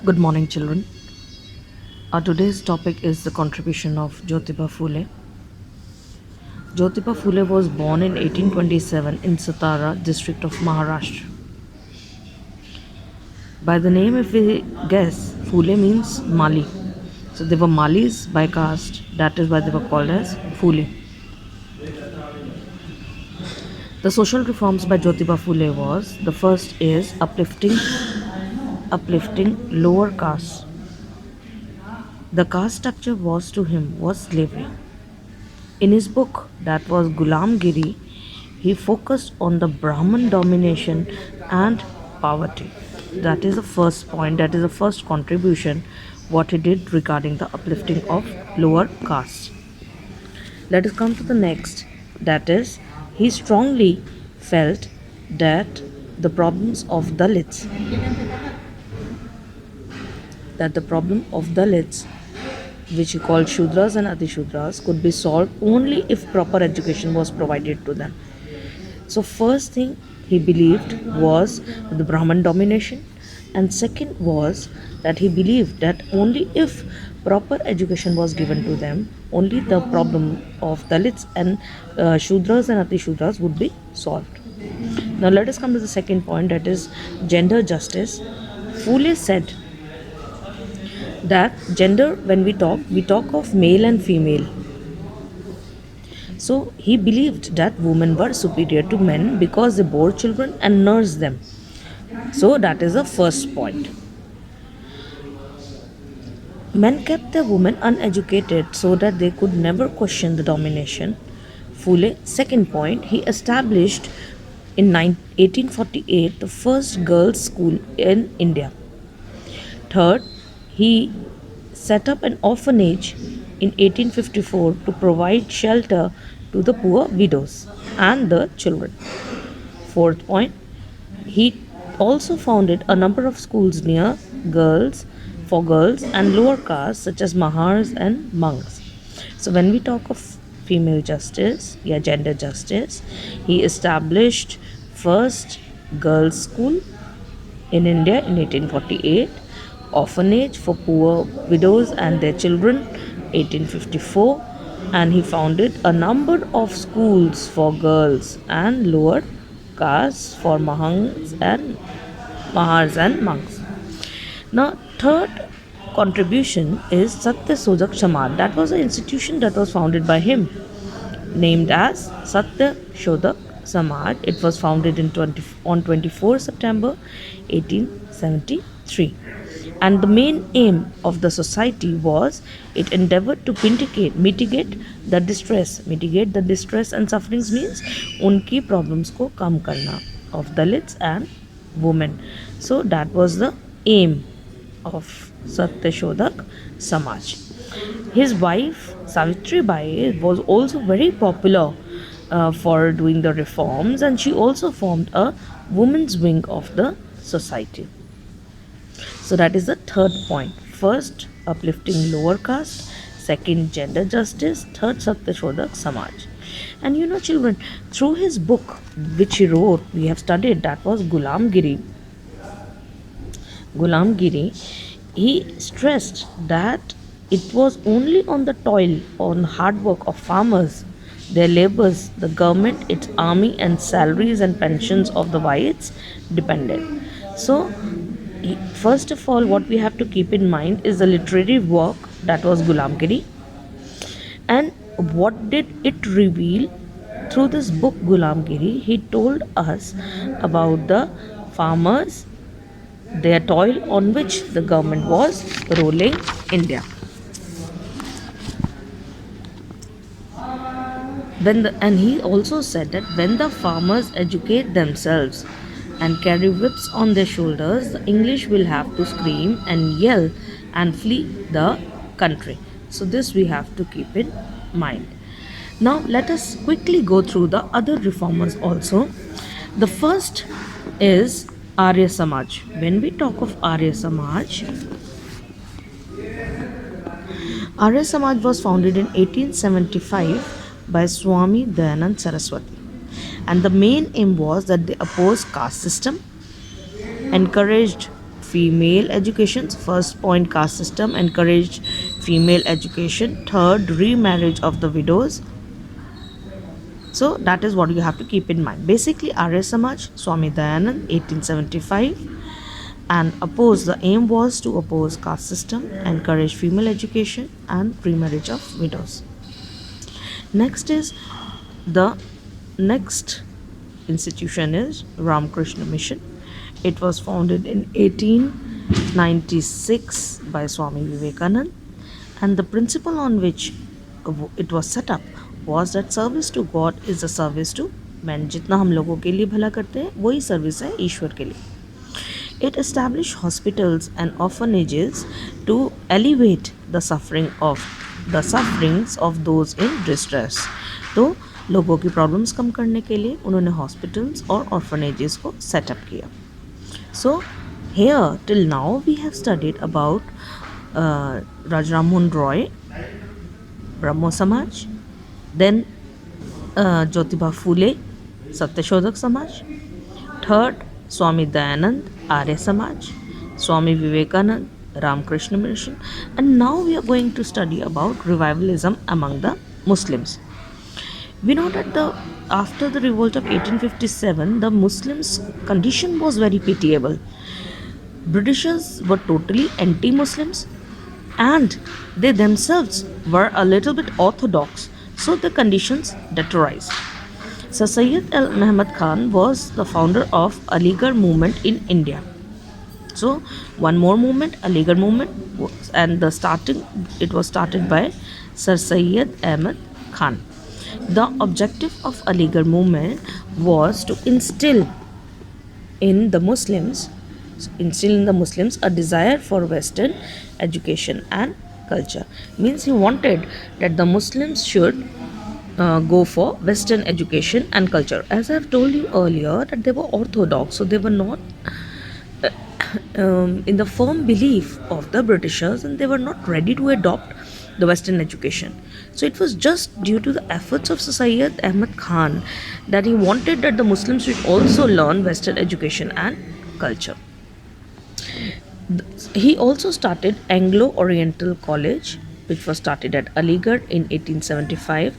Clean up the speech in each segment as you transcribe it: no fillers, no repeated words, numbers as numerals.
Good morning, children. Our today's topic is the contribution of Jyotiba Phule. Jyotiba Phule was born in 1827 in Satara district of Maharashtra. By the name, if we guess, Phule means Mali. So they were Malis by caste. That is why they were called as Phule. The social reforms by Jyotiba Phule was the first is uplifting lower castes. The caste structure was slavery. In his book, that was Gulam Giri, he focused on the Brahman domination and poverty. That is the first point, that is the first contribution what he did regarding the uplifting of lower castes. Let us come to the next, that is, he strongly felt that the problems of Dalits, that the problem of Dalits which he called Shudras and Atishudras, could be solved only if proper education was provided to them. So, first thing he believed was the Brahman domination, and second was that he believed that only if proper education was given to them, only the problem of Dalits and Shudras and Atishudras would be solved. Now, let us come to the second point, that is gender justice. Phule said that gender, when we talk of male and female. So he believed that women were superior to men because they bore children and nursed them. So that is the first point. Men kept their women uneducated so that they could never question the domination. Phule, second point, he established in 1848 the first girls' school in India. Third, he set up an orphanage in 1854 to provide shelter to the poor widows and the children. Fourth point, he also founded a number of schools near girls for girls and lower castes such as Mahars and monks. So when we talk of female justice, yeah, gender justice, he established first girls school in India in 1848, orphanage for poor widows and their children 1854, and he founded a number of schools for girls and lower castes for Mahars and monks. Now, third contribution is Satya Sodhak Samaj. That was an institution that was founded by him, named as Satya Shodhak Samaj. It was founded on 24 September 1873. And the main aim of the society was it endeavored to mitigate the distress. Mitigate the distress and sufferings means unki problems ko kam karna of Dalits and women. So that was the aim of Satya Shodhak Samaj. His wife Savitri Bai was also very popular for doing the reforms, and she also formed a women's wing of the society. So that is the third point. First, uplifting lower caste. Second, gender justice. Third, Satya Shodhak Samaj. And you know, children, through his book which he wrote, we have studied, that was Gulam Giri. Gulam Giri, he stressed that it was only on the toil, on hard work of farmers, their labors, the government, its army, and salaries and pensions of the whites depended. So, first of all, what we have to keep in mind is the literary work that was Gulam Giri, and what did it reveal through this book Gulam Giri. He told us about the farmers, their toil on which the government was ruling India. And he also said that when the farmers educate themselves and carry whips on their shoulders, the English will have to scream and yell and flee the country. So, this we have to keep in mind. Now, let us quickly go through the other reformers also. The first is Arya Samaj. When we talk of Arya Samaj was founded in 1875 by Swami Dayanand Saraswati, and the main aim was that they opposed caste system, encouraged female education. First point, caste system encouraged female education. Third, remarriage of the widows. So that is what you have to keep in mind. Basically, Arya Samaj, Swami Dayanand, 1875, and the aim was to oppose caste system, encourage female education, and remarriage of widows. Next is the next institution is Ramakrishna Mission. It was founded in 1896 by Swami Vivekanand, and the principle on which it was set up was that service to God is a service to men. जितना हम लोगों के लिए भला करते हैं वही service है ईश्वर के लिए. It established hospitals and orphanages to alleviate the sufferings of those in distress. तो लोगों की प्रॉब्लम्स कम करने के लिए उन्होंने हॉस्पिटल्स और ऑर्फनेजेस को सेटअप किया. So here till now we have studied about Raja Ram Mohan Roy, Brahmo Samaj, then Jyotiba Phule, Satyashodhak Samaj, third Swami Dayanand, Arya Samaj, Swami Vivekanand, Ramakrishna Mission, and now we are going to study about revivalism among the Muslims. We know that after the revolt of 1857, the Muslims' condition was very pitiable. Britishers were totally anti-Muslims, and they themselves were a little bit orthodox, so the conditions deteriorated. Sir Syed Ahmad Khan was the founder of Aligarh movement in India. So one more movement, Aligarh movement, and it was started by Sir Syed Ahmad Khan. The objective of Aligarh movement was to instill in the Muslims a desire for Western education and culture. Means he wanted that the Muslims should go for Western education and culture. As I have told you earlier that they were orthodox, so they were not in the firm belief of the Britishers, and they were not ready to adopt the Western education. So it was just due to the efforts of Syed Ahmad Khan that he wanted that the Muslims should also learn Western education and culture. He also started Anglo-Oriental College, which was started at Aligarh in 1875.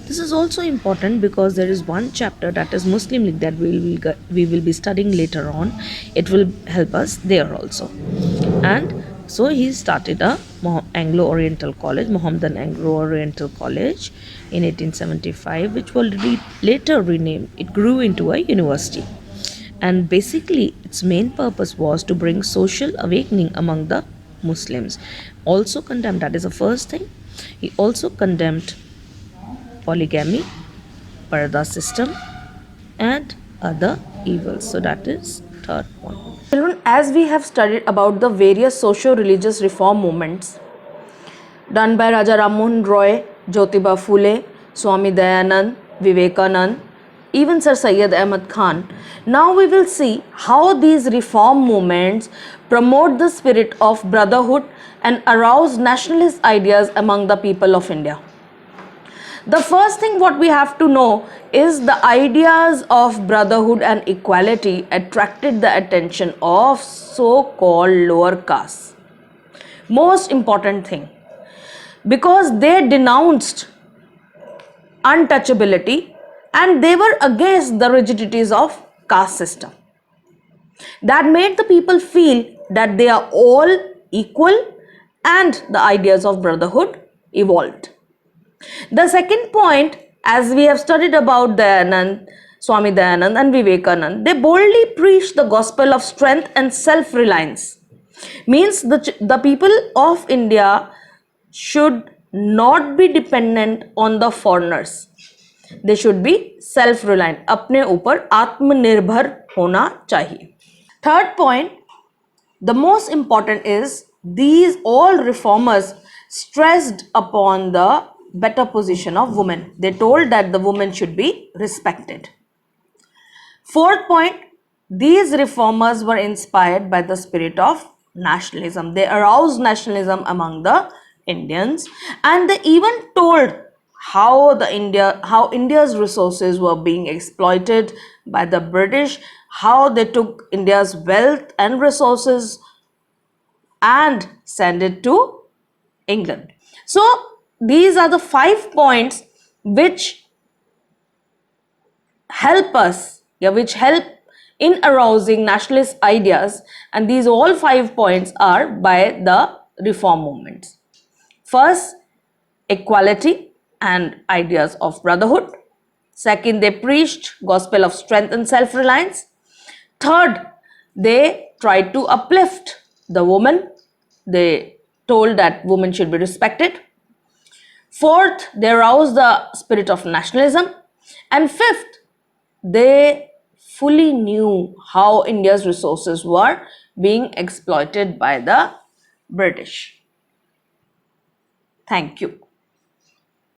This is also important because there is one chapter that is Muslim League that we will be studying later on. It will help us there also. And so he started a Anglo-Oriental College, Mohammedan Anglo-Oriental College in 1875, which was later renamed. It grew into a university. And basically, its main purpose was to bring social awakening among the Muslims. Also condemned, that is the first thing. He also condemned polygamy, parda system, and other evils. So that is third point. Children, as we have studied about the various socio-religious reform movements done by Raja Ram Mohan Roy, Jyotiba Phule, Swami Dayanand, Vivekanand, even Sir Syed Ahmad Khan, now we will see how these reform movements promote the spirit of brotherhood and arouse nationalist ideas among the people of India. The first thing what we have to know is the ideas of brotherhood and equality attracted the attention of so-called lower castes. Most important thing, because they denounced untouchability and they were against the rigidities of caste system. That made the people feel that they are all equal and the ideas of brotherhood evolved. The second point, as we have studied about Swami Dayanand and Vivekanand, they boldly preached the gospel of strength and self-reliance. Means the people of India should not be dependent on the foreigners. They should be self-reliant. अपने ऊपर आत्मनिर्भर होना चाहिए. Third point, the most important is these all reformers stressed upon the better position of women. They told that the women should be respected. Fourth point, these reformers were inspired by the spirit of nationalism. They aroused nationalism among the Indians, and they even told how India's resources were being exploited by the British, how they took India's wealth and resources and send it to England. So these are the 5 points which help us, which help in arousing nationalist ideas, and these all 5 points are by the reform movements. First, equality and ideas of brotherhood. Second, they preached gospel of strength and self-reliance. Third, they tried to uplift the woman. They told that women should be respected. Fourth, they aroused the spirit of nationalism. And fifth, they fully knew how India's resources were being exploited by the British. Thank you.